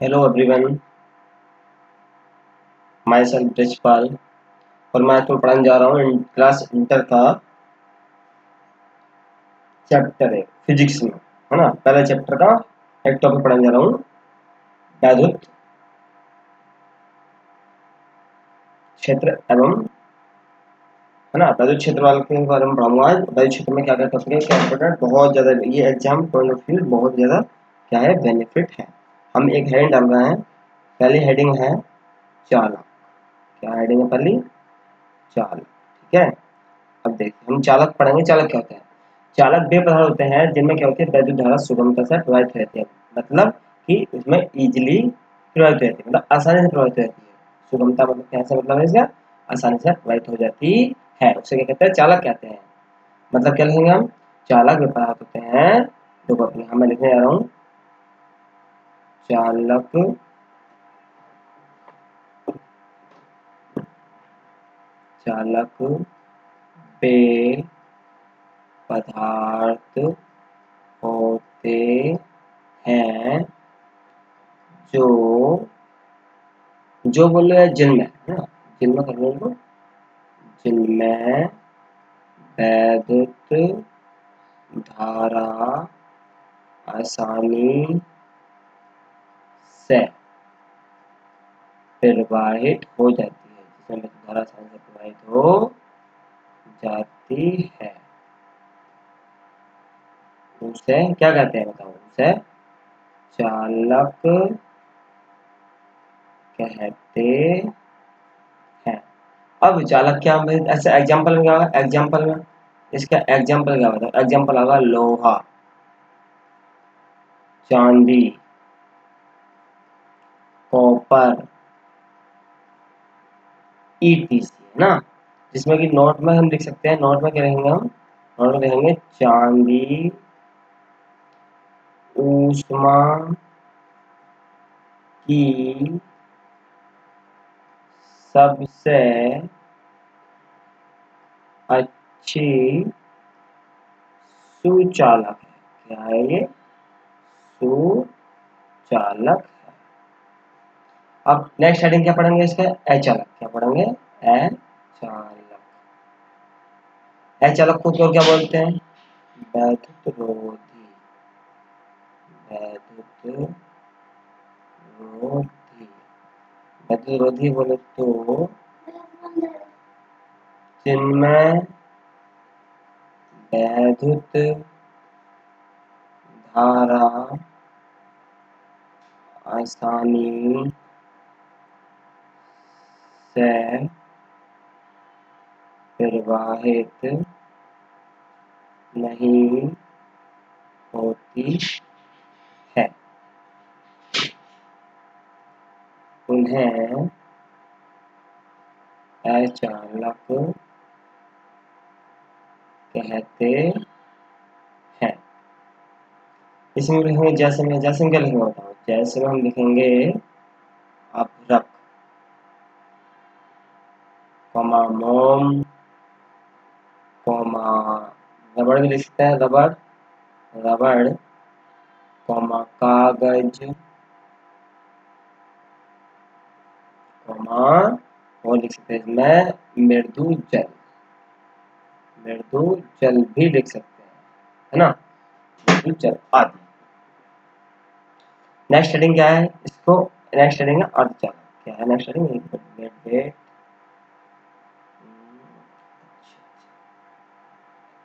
Hello everyone, my self Brijpal और मैं आपको पढ़ाने जा रहा हूँ क्लास इंटर का चैप्टर है फिजिक्स में, है ना। पहले चैप्टर का एक टॉपिक पढ़ाने जा रहा हूँ, वैद्युत क्षेत्र एवं, है ना। वैद्युत क्षेत्र वाले के बारे में पढ़ाऊंगा आज। वैद्युत क्षेत्र में क्या क्या टॉपिक है, क्या इंपॉर्टेंट, बहुत ज़्यादा ये एग्जाम पॉइंट ऑफ व्यू बहुत ज़्यादा क्या है, बेनिफिट है। हम एक हेडिंग डाल रहे हैं। पहली हेडिंग है चालक। क्या हेडिंग है पहली? चालक। ठीक है। अब देखिए हम चालक पढ़ेंगे। चालक क्या होता है? चालक वे पदार्थ होते हैं जिनमें क्या होती है, वैद्युत धारा सुगमता से प्रवाहित रहती है। मतलब कि उसमें इजीली प्रवाहित रहती है, मतलब आसानी से प्रवाहित रहती है। सुगमता मतलब कैसे, मतलब है इसका आसानी से प्रवाहित हो जाती है, उसे क्या कहते हैं, चालक कहते हैं। मतलब क्या लिखेंगे हम? चालक वे पदार्थ होते हैं, देखो अपने हम मैं लिखने जा रहा हूँ, चालक चालक वे पदार्थ होते हैं जो बोल रहे हैं जिनमें, है ना, जिनमें कर लो इनको, जिनमें वैद्युत धारा आसानी से प्रवाहित हो जाती है, जिसमें वैद्युत धारा आसानी से प्रवाहित हो जाती है, उसे क्या कहते हैं बताओ? उसे चालक कहते हैं। अब चालक क्या, ऐसे एग्जाम्पल में क्या होगा? एग्जाम्पल में इसका एग्जाम्पल क्या बताओ? एग्जाम्पल होगा लोहा, चांदी, कॉपर, ईटीसी, है ना। जिसमें कि नोट में हम लिख सकते हैं, नोट में क्या लिखेंगे हम? नोट में लिखेंगे चांदी ऊष्मा की सबसे अच्छी सुचालक है। क्या है ये? सुचालक है। अब नेक्स्ट हेडिंग क्या पढ़ेंगे इसका? अचालक। क्या पढ़ेंगे? अचालक। अचालक को तो क्या बोलते हैं? वैद्युत रोधी। वैद्युत रोधी। वैद्युत रोधी बोले तो जिनमें वैद्युत धारा आसानी से प्रवाहित नहीं होती है, उन्हें अचालक कहते हैं। इसमें लिखेंगे जैसे में, जैसे में क्या लिखेंगे बताओ? जैसे में हम लिखेंगे अभ्रक, कॉमा मोम, कॉमा रबड़ भी लिख सकते हैं, रबड़, रबड़, कॉमा कागज, कॉमा और लिख सकते हैं इसमें मृदु जल। मृदु जल भी लिख सकते हैं, है ना, मृदु जल आदि। नेक्स्ट हेडिंग क्या है इसको? नेक्स्ट हेडिंग है अर्धचालक। क्या है नेक्स्ट हेडिंग?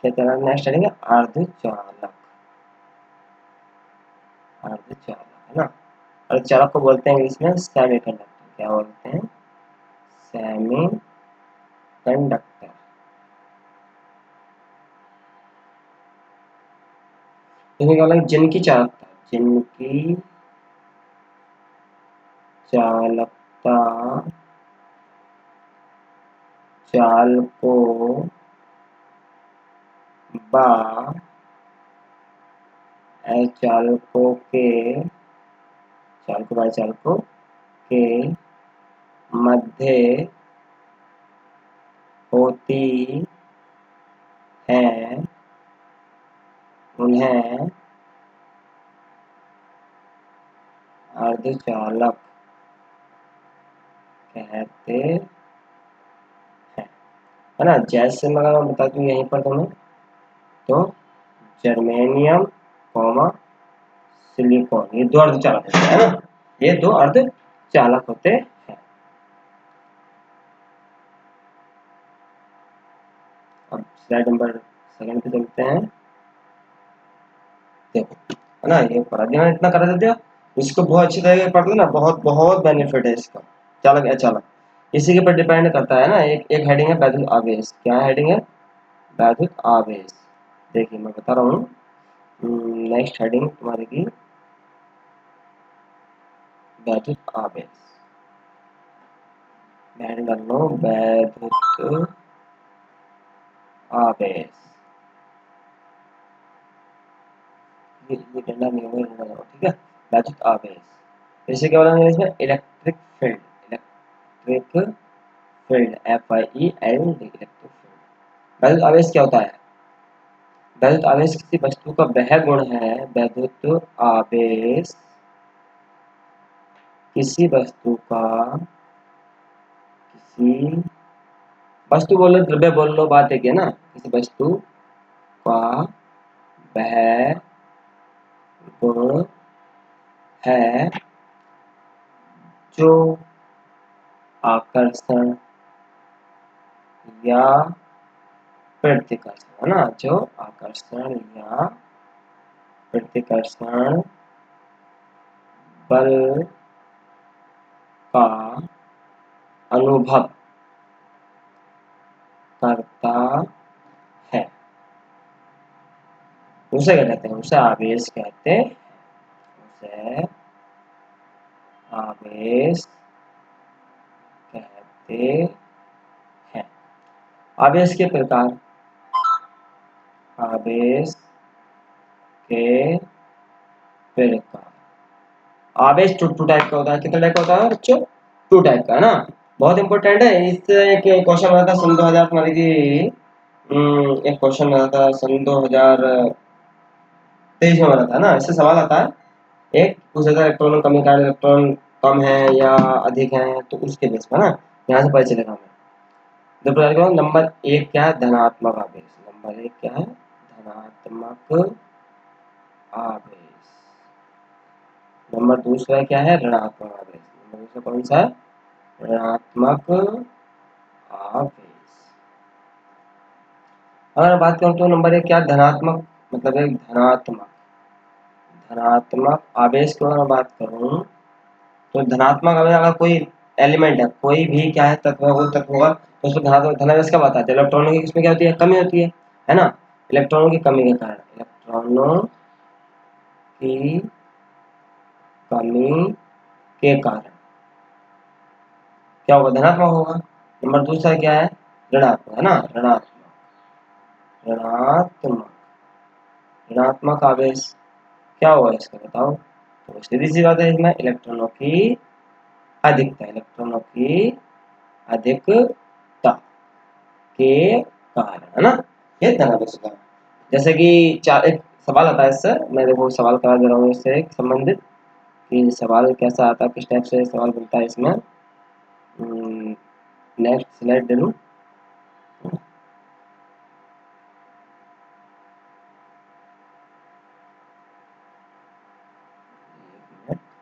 क्या चल रहा है? नेक्स्ट हेडिंग है अर्धचालक। अर्धचालक, है ना। अर्धचालक को बोलते हैं इंग्लिश में सेमी कंडक्टर। क्या बोलते हैं? Semi conductor. इसमें क्या बोला? जिनकी चालकता, जिनकी चालकता चालकों व अचालकों के, चालकों व अचालकों के मध्य होती है, उन्हें अर्धचालक कहते हैं, है ना। जैसे मैं अगर बता दूं यहीं पर तुम्हें, तो जर्मेनियम कॉमा सिलिकॉन, ये दो अर्धचालक होते हैं ना, ये दो अर्धचालक होते हैं। अब स्लाइड नंबर 7 पे चलते हैं। देखो, है ना, ये पढ़ा दिया मैंने, इतना करा देते हो, इसको बहुत अच्छी तरह से पढ़ लो ना, बहुत बहुत बेनिफिट है इसका। चालक अचालक इसी के ऊपर डिपेंड करता है ना। एक एक हेडिंग है वैद्युत आवेश, क्या हेडिंग है, वैद्युत आवेश। देखिए मैं बता रहा हूँ, नेक्स्ट हेडिंग तुम्हारी की वैद्युत आवेश, हेडिंग डाल लो वैद्युत आवेश। ये डंडा नहीं होगा, डंडा लगाओ, ठीक है। वैद्युत आवेश इसे क्या बोलेंगे इसमें, electric field, electric field, FIELD, electric field. वैद्युत आवेश क्या होता है, वैद्युत आवेश किसी वस्तु का वह गुण है, वैद्युत आवेश किसी वस्तु का, किसी वस्तु बोल लो, द्रव्य बोल लो, बात एक है ना, किसी वस्तु का वह गुण है जो आकर्षण या प्रतिकर्षण, है ना, जो आकर्षण या प्रतिकर्षण बल का अनुभव करता है, उसे क्या कहते हैं, उसे आवेश कहते हैं, उसे आवेश कहते हैं। आवेश के प्रकार, आवेश के प्रकार, आवेश टू टाइप का होता है। कितने टाइप का होता है बच्चों, टू टाइप का, है ना। बहुत इंपॉर्टेंट है, इससे एक क्वेश्चन बना था सन 2000 तुम्हारी की, एक क्वेश्चन बना था सन 2023 में बना था ना, इससे सवाल आता है। एक पूछा था इलेक्ट्रॉन कमी का, इलेक्ट्रॉन कम है या अधिक है, तो उसके बेस पर ना यहाँ से पता चलेगा हमें। जब नंबर एक क्या है, धनात्मक आवेश, नंबर एक क्या है, धनात्मक आवेश। नंबर दूसरा क्या है, ऋणात्मक आवेश। नंबर दूसरा कौन सा है, ऋणात्मक आवेश। अगर बात करूं तो नंबर एक क्या, धनात्मक, मतलब एक धनात्मक, धनात्मक आवेश की अगर बात करूं तो धनात्मक आवेश, अगर कोई एलिमेंट है, कोई भी क्या है तत्व है, वो तत्व होगा, तो उसमें धनात्मक धनावेश कब आता है, इलेक्ट्रॉनों की इसमें क्या होती है, कमी होती है ना। इलेक्ट्रॉनों की कमी के कारण, इलेक्ट्रॉनों की कमी के कारण क्या होगा, धनात्मक होगा। नंबर दूसरा क्या है, ऋणात्मक, है ना, ऋणात्मक, ऋणात्मक, ऋणात्मक आवेश क्या होगा इसका बताओ। तो सीधी सी बात है, इसमें इलेक्ट्रॉनों की अधिकता, इलेक्ट्रॉनों की अधिकता के कारण, है ना, ये धनावेश होगा। जैसे कि चार, एक सवाल आता है इससे, मैं देखो सवाल करा दे रहा हूँ इससे एक संबंधित, कि सवाल कैसा आता है, किस टाइप से सवाल बनता है इसमें। नेक्स्ट स्लाइड दे लूँ।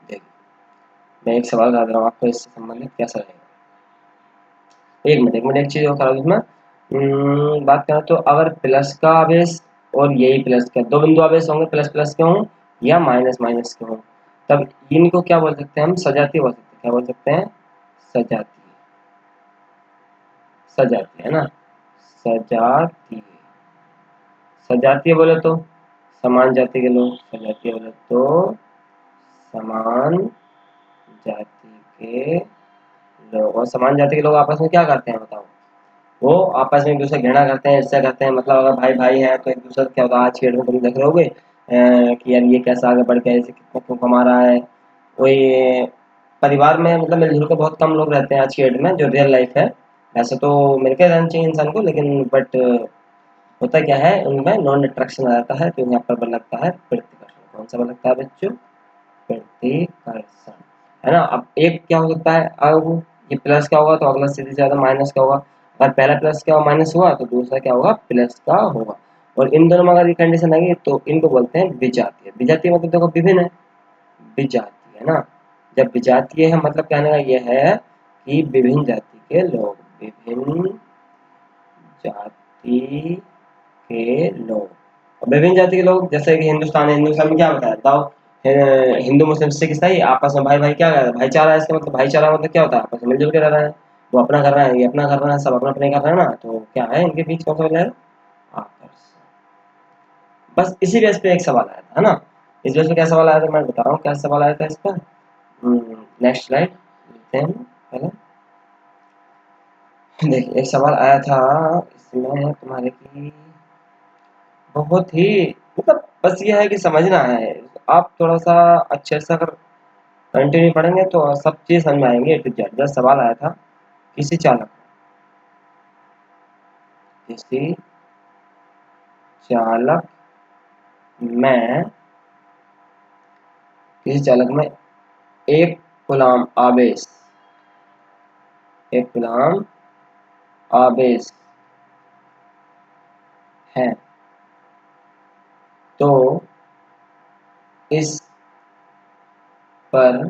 देखिए मैं एक सवाल करा दे रहा हूँ आपको, इससे संबंधित कैसा रहेगा। एक मिनट एक चीज और करा दूँ इसमें। बात करें तो अगर प्लस का आवेश और यही प्लस का दो बिंदु आवेश होंगे, प्लस प्लस के हों या माइनस माइनस के हों, तब इनको क्या बोल सकते हैं हम, सजातीय बोल सकते हैं। क्या बोल सकते हैं, सजातीय, सजातीय, है ना, सजातीय। सजातीय बोले तो समान जाति के लोग, सजातीय बोले तो समान जाति के लोग, और समान जाति के लोग आपस में क्या करते हैं बताओ, वो आपस में एक दूसरे घृणा करते हैं, इससे करते हैं, मतलब अगर भाई भाई है तो एक दूसरे क्या होता है, आज के डेट में तुम देख रहे होगे कि यार ये कैसा आगे बढ़ गया, इसे कितना क्यों कमा रहा है। कोई परिवार में मतलब मिलजुल के बहुत कम लोग रहते हैं आज की डेट में, जो रियल लाइफ है। वैसे तो मिलकर रहना चाहिए इंसान को, लेकिन बट होता क्या है, उनमें नॉन अट्रैक्शन आ जाता है, तो यहाँ पर बन लगता है प्रतिकर्षण। कौन सा बन लगता है बच्चों, प्रतिकर्षण, है ना। अब एक क्या हो सकता है, अब ये प्लस का होगा तो अगला सीधे से ज्यादा माइनस का होगा, अगर पहला प्लस का माइनस हुआ तो दूसरा क्या होगा, प्लस का होगा। और इन दोनों में अगर ये कंडीशन आएगी तो इनको बोलते हैं विजातीय। विजातीय मतलब देखो विभिन्न है, विजातीय है ना। जब विजातीय है मतलब कहने का ये है कि विभिन्न जाति के लोग, विभिन्न जाति के लोग। विभिन्न जाति के लोग जैसे कि हिंदुस्तान है, हिंदुस्तान में क्या बताया बताओ, हिंदू मुस्लिम सिख ईसाई आपस में भाई भाई, क्या कहता है भाईचारा है। इसका मतलब भाईचारा मतलब क्या होता है, आपस में मिलजुल के रह रहा है, वो अपना कर रहा है ये अपना कर रहा है, सब अपना अपना कर रहे हैं ना, तो क्या है इनके बीच कौन सा है, आकर्षण। बस इसी बेस पे एक सवाल आया था, है ना। इस बेस पे क्या सवाल आया था मैं बता रहा हूँ, क्या सवाल आया था इसका। नेक्स्ट स्लाइड देखते हैं पहले। देखिए एक सवाल आया था इसमें तुम्हारे की, बहुत ही मतलब बस ये है कि समझना है, आप थोड़ा सा अच्छे से अगर कंटिन्यू पढ़ेंगे तो सब चीज समझ में आएंगे A to Z। जब सवाल आया था किसी चालक किसी चालक में किसी चालक में एक कूलाम आवेश, एक कूलाम आवेश है, तो इस पर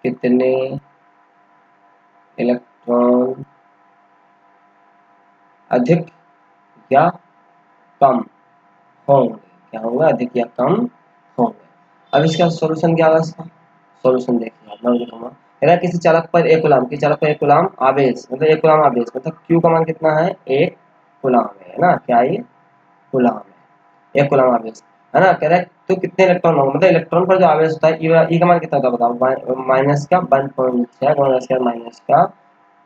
कितने इलेक्ट्रॉन अधिक या कम होंगे, क्या होगा, अधिक या कम होंगे। अब इसका सॉल्यूशन क्या होगा, इसका सॉल्यूशन देखिए आप, मैं लिखूंगा कह रहा है किसी चालक पर एक कूलाम, किसी चालक पर एक कूलाम आवेश, मतलब एक कूलाम आवेश मतलब Q का मान कितना है, एक कूलाम है ना, क्या ये कूलाम है, एक कूलाम आवेश, है ना। कह रहा है तो कितने इलेक्ट्रॉन होंगे, मतलब इलेक्ट्रॉन पर जो आवेश होता है ई का मान कितना होता है बताओ, माइनस का 1.6 माइनस का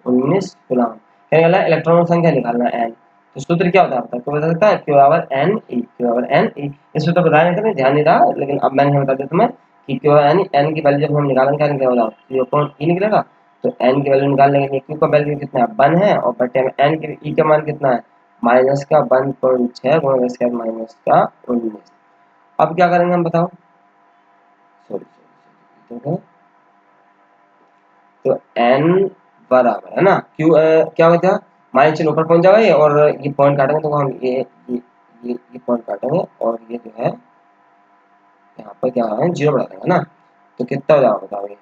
19 कूलाम। कहने वाला इलेक्ट्रॉनों की संख्या निकालना n, तो सूत्र क्या होता है आपका, तो बता सकता है Q बराबर n e, Q बराबर n e। इस सूत्र बताया नहीं था, मैं ध्यान नहीं रहा, लेकिन अब मैंने बता दिया तुम्हें कि Q बराबर n की वैल्यू जब हम निकालेंगे क्या निकलेगा, Q अपॉन e निकलेगा। तो n की वैल्यू निकालने के लिए Q का वैल्यू कितना है 1 है, और बटे में n की e का मान कितना है माइनस का 1.6 गुणा 10 माइनस का 19। अब क्या करेंगे हम बताओ, सॉरी तो n बराबर है ना Q क्या हो जाएगा, माइनस चिन्ह ऊपर पहुंच जाएगा ये, और ये पॉइंट काटेंगे तो हम ये पॉइंट काटेंगे, और ये जो है यहाँ पर क्या है 0 बढ़ा देंगे ना, तो कितना हो जाएगा बताओ, ये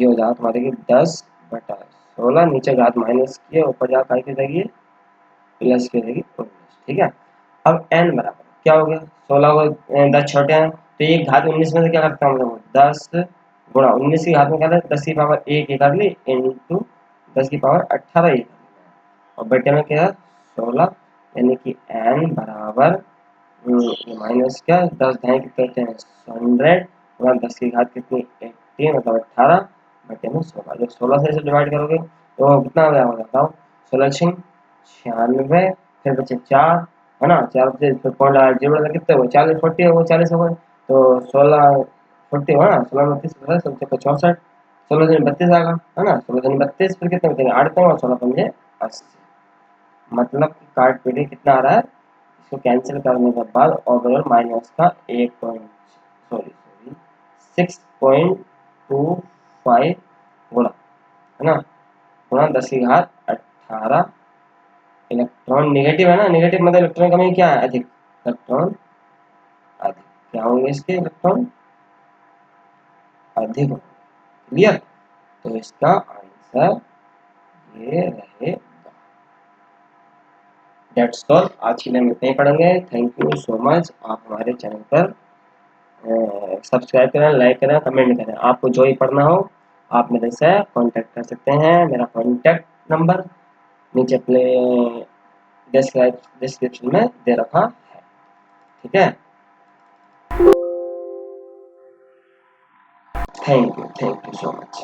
हो जाएगा तुम्हारे की 10/16, नीचे घात माइनस की है, ऊपर जाकर की जाएगी प्लस की जाएगी 19, ठीक है। अब n बराबर क्या हो गया, 16 को 10 छोटे हैं तो ये घात 19 में से क्या करता हूँ 10 गुणा 19 की घात में क्या है 10 की पावर 1 ये कर ली इंटू 10 की पावर 18 ये, और बेटे में क्या है 16, यानी कि n बराबर माइनस क्या 10 ढाई कितने होते हैं 100 गुणा 10 की घात कितनी 80 मतलब 18 बटे में 16। जब 16 से इसे डिवाइड करोगे तो कितना हो जाएगा बताओ, 16 96, फिर बचे 4, है ना, 4 से फिर पॉइंट आया 0 लगा कितने हुए 40 40 हो 40 हो गए, तो 16 40 हो ना, 16 32 64, 16 दिन 32 आएगा, है ना, 16 दिन 32 फिर कितने बचेंगे 8 और 16 पंजे 80, मतलब कि काट पीटे कितना आ रहा है, इसको कैंसिल करने के बाद ओवरऑल माइनस का 6.25 गुणा, है ना, गुणा 10 की घात 18। इलेक्ट्रॉन नेगेटिव है ना, नेगेटिव मतलब इलेक्ट्रॉन कमी क्या है अधिक, इलेक्ट्रॉन अधिक, क्या होंगे इसके इलेक्ट्रॉन अधिक, क्लियर। तो इसका आंसर ये रहेगा। डेट्स ऑल, आज के लिए हम इतना ही पढ़ेंगे। Thank you so much. आप हमारे चैनल पर सब्सक्राइब करें, लाइक करें, कमेंट करें। आपको जो ही पढ़ना हो आप मेरे से कांटेक्ट कर सकते हैं। मेरा कांटेक्ट नंबर नीचे प्ले डिस्क्रिप्शन में दे रखा है, ठीक है। Thank you so much.